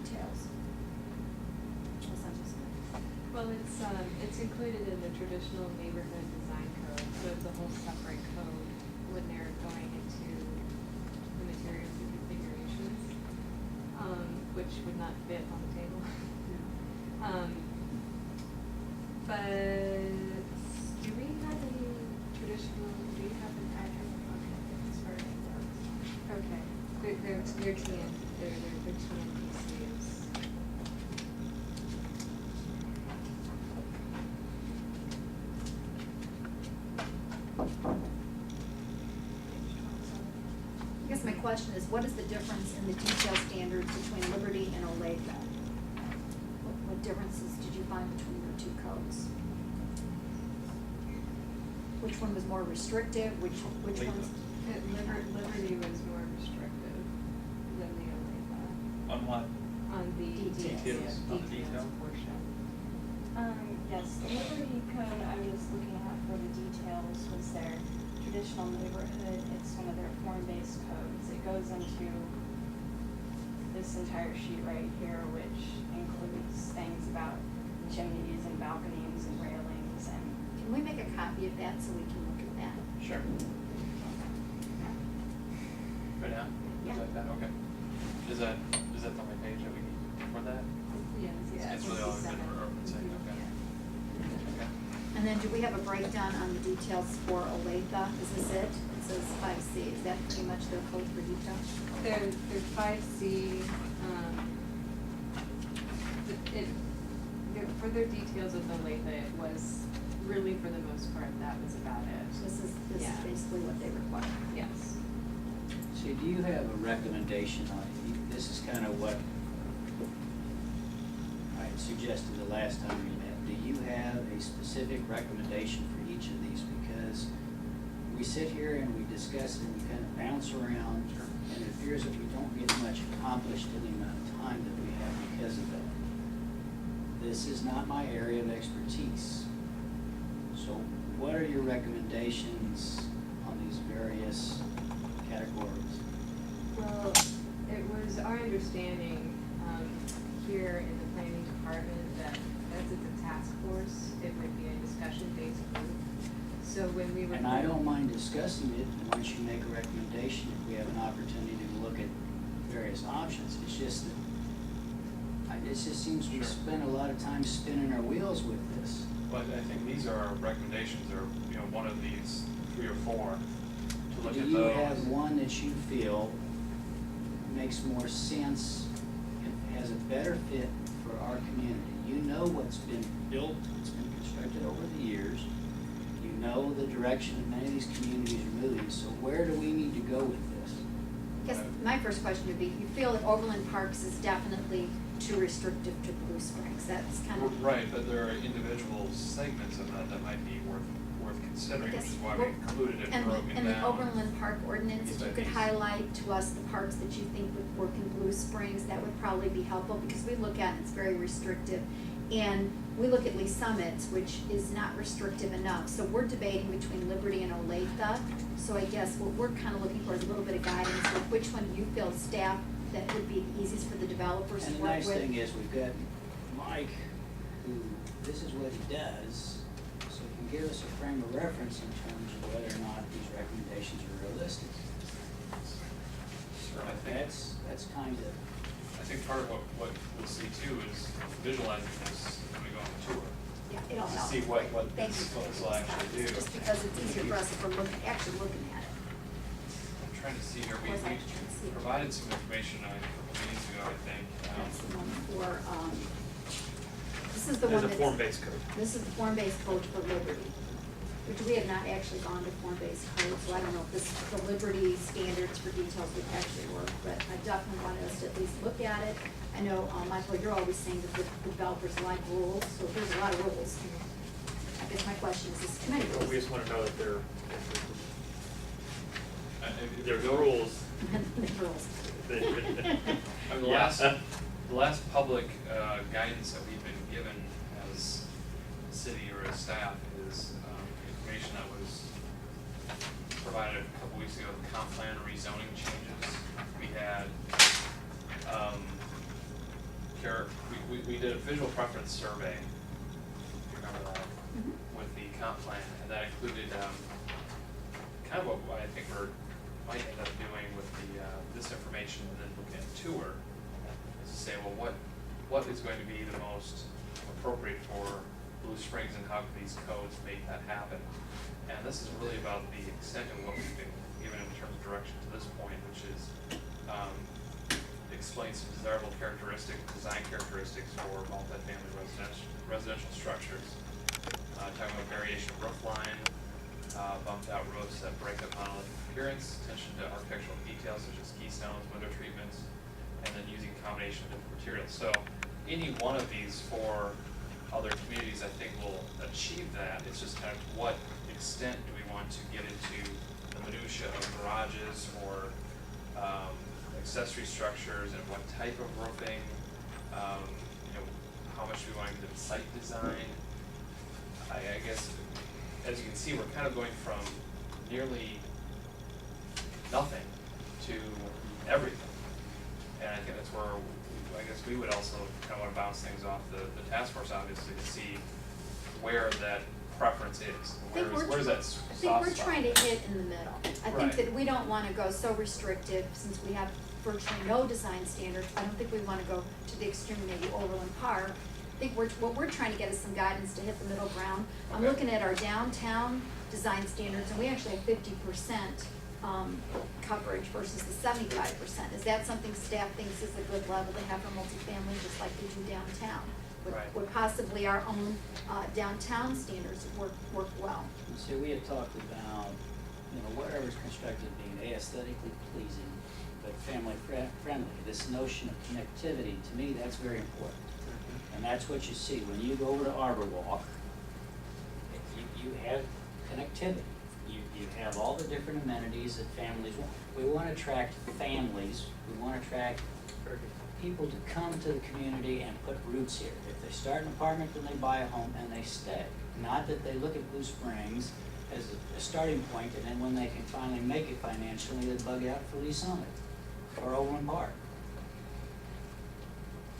details? Well, it's included in the traditional neighborhood design code, so it's a whole separate code when they're going into the materials and configurations, which would not fit on the table. But do we have any traditional, do you have an actual contract as far as it works? Okay, they're TN, they're TNPCs. I guess my question is, what is the difference in the detail standards between Liberty and Olathe? What differences did you find between the two codes? Which one was more restrictive, which one's? Liberty was more restrictive than the Olathe. On what? On the Details. On the detail? portion. Yes, the Liberty Code I was looking at for the details was their traditional neighborhood. It's one of their form-based codes. It goes into this entire sheet right here, which includes things about chimneys and balconies and railings and. Can we make a copy of that so we can look at that? Sure. Right now? Yeah. Like that, okay. Is that the only page that we need for that? Yes, yeah. It's really all in urban saying, okay. Okay. And then do we have a breakdown on the details for Olathe? Is this it? It says 5C. Is that pretty much their code for detail? They're 5C, for their details of the Olathe, it was really, for the most part, that was about it. This is Yeah. basically what they require. Yes. So do you have a recommendation on, this is kind of what I had suggested the last time we met. Do you have a specific recommendation for each of these? Because we sit here and we discuss and we kind of bounce around, and it appears that we don't get much accomplished in the amount of time that we have because of that. This is not my area of expertise. So what are your recommendations on these various categories? Well, it was our understanding, here in the planning department that as it's a task force, it would be a discussion-based group. So when we were. And I don't mind discussing it, and once you make a recommendation, if we have an opportunity to look at various options, it's just that, it just seems we Sure. spend a lot of time spinning our wheels with this. But I think these are our recommendations, or, one of these 3 or 4, to look Do at you those. have one that you feel makes more sense and has a better fit for our community? You know what's been built, it's been constructed over the years. You know the direction that many of these communities are moving, so where do we need to go with this? I guess my first question would be, you feel that Overland Parks is definitely too restrictive to Blue Springs? That's kind of. Right, but there are individual segments of that might be worth considering, which is why we included it broken down. And the Overland Park ordinance, if you could Piece. highlight to us the parks that you think would work in Blue Springs, that would probably be helpful, because we look at it, it's very restrictive. And we look at Lee Summits, which is not restrictive enough, so we're debating between Liberty and Olathe. So I guess what we're kind of looking for is a little bit of guidance, with which one you feel staff that would be easiest for the developers to And the work nice with. thing is, we've got Mike, who, this is what he does, so he can give us a frame of reference in terms of whether or not these recommendations are realistic. Sure, I think, That's kind of, I think part of what we'll see too is visualizing this when we go on the tour. Yeah, it'll To help. see what Thank this you. will actually do. Just because it's easier for us if we're actually looking at it. I'm trying to see here, we Of course, I can see. provided some information a couple meetings ago, I think. That's the one for, this is the one There's that's. a form-based code. This is the form-based code for Liberty, which we have not actually gone to form-based code, so I don't know if this, the Liberty standards for details would actually work, but I definitely wanted us to at least look at it. I know, Michael, you're always saying that the developers like rules, so there's a lot of rules. I guess my question is, this committee rules. We just wanna know that If there's rules. The rules. I mean, the last public guidance that we've been given as a city or as staff is information that was provided a couple weeks ago, the comp plan rezoning changes. We had we did a visual preference survey, if you remember that, Mhm. with the comp plan, and that included, kind of what I think we're, might end up doing with the, this information and then looking at tour, is to say, well, what is going to be the most appropriate for Blue Springs and how can these codes make that happen? And this is really about the extent of what we've been given in terms of direction to this point, which is, explain some desirable design characteristics for multifamily residential structures. Talking about variation of roof line, bumped out roofs that break up monolithic appearance, attention to architectural details such as keystones, window treatments, and then using a combination of different materials. So any one of these four other communities, I think, will achieve that. It's just kind of what extent do we want to get into the minutia of garages or accessory structures and what type of roofing, how much do we want to get into site design. I guess, as you can see, we're kind of going from nearly nothing to everything. And I think that's where, I guess we would also kind of want to bounce things off the task force, obviously, to see where that preference is. Where's that soft I think we're spot? trying to hit in the middle. I think Right. that we don't wanna go so restrictive, since we have virtually no design standards. I don't think we wanna go to the extreme, maybe Overland Park. I think what we're trying to get is some guidance to hit the middle ground. I'm Okay. looking at our downtown design standards, and we actually have 50% coverage versus the 75%. Is that something staff thinks is a good level to have for multifamily, just like we do downtown? Right. Would possibly our own downtown standards work well? So we had talked about, whatever's constructed being aesthetically pleasing, but family friendly. This notion of connectivity, to me, that's very important. And that's what you see when you go over to Arbor Walk. You have connectivity. You have all the different amenities that families want. We want to attract families. We want to attract people to come to the community and put roots here. If they start an apartment, then they buy a home and they stay. Not that they look at Blue Springs as a starting point, and then when they can finally make it financially, they bug out for Lee Summit or Overland Park.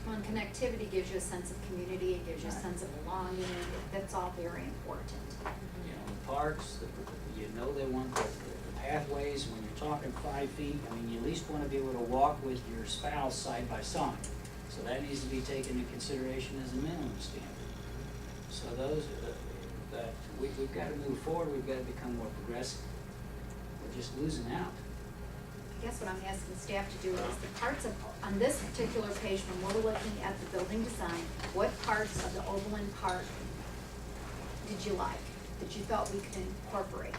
Well, and connectivity gives you a sense of community, it gives you a Right. sense of belonging, that's all very important. The parks, they want the pathways. When you're talking 5 feet, you at least want to be able to walk with your spouse side by side. So that needs to be taken into consideration as a minimum standard. So those are that we've got to move forward, we've got to become more progressive. We're just losing out. I guess what I'm asking staff to do is the parts of, on this particular page, when we're looking at the building design, what parts of the Overland Park did you like, that you thought we could incorporate?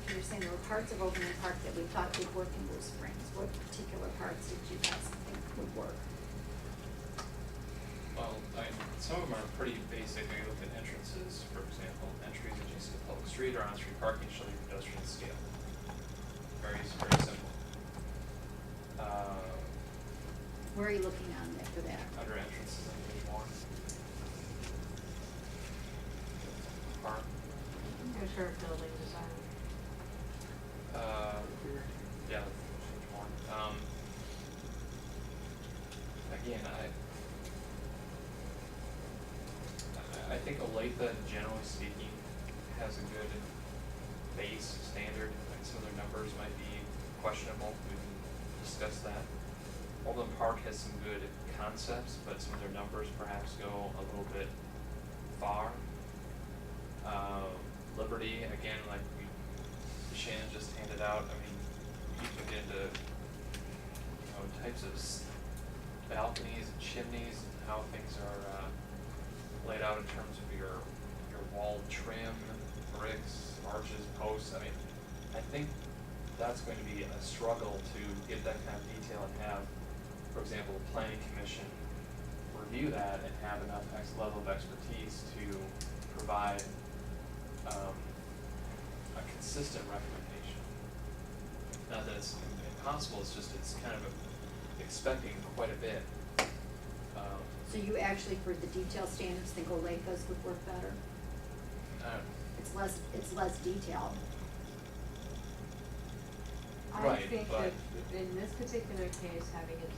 You were saying there were parts of Overland Park that we thought would work in Blue Springs. What particular parts did you guys think would work? Well, some of them are pretty basic. When you look at entrances, for example, entries adjacent to public street or on-street parking shall be pedestrian scale. Very simple. Where are you looking on that for that? Under entrances on page 1. Park. Measure building design. Yeah, page 1. Again, I think Olathe, generally speaking, has a good base standard. Like some of their numbers might be questionable. We can discuss that. Overland Park has some good concepts, but some of their numbers perhaps go a little bit far. Liberty, again, like Shannon just handed out, you can get into types of balconies and chimneys and how things are laid out in terms of your wall trim, bricks, arches, posts. I think that's going to be a struggle to get that kind of detail and have, for example, the planning commission review that and have enough level of expertise to provide a consistent recommendation. Not that it's impossible, it's kind of expecting quite a bit. So you actually, for the detail standards, think Olathe's would work better? It's less detailed. I Right, think but- that in this particular case, having a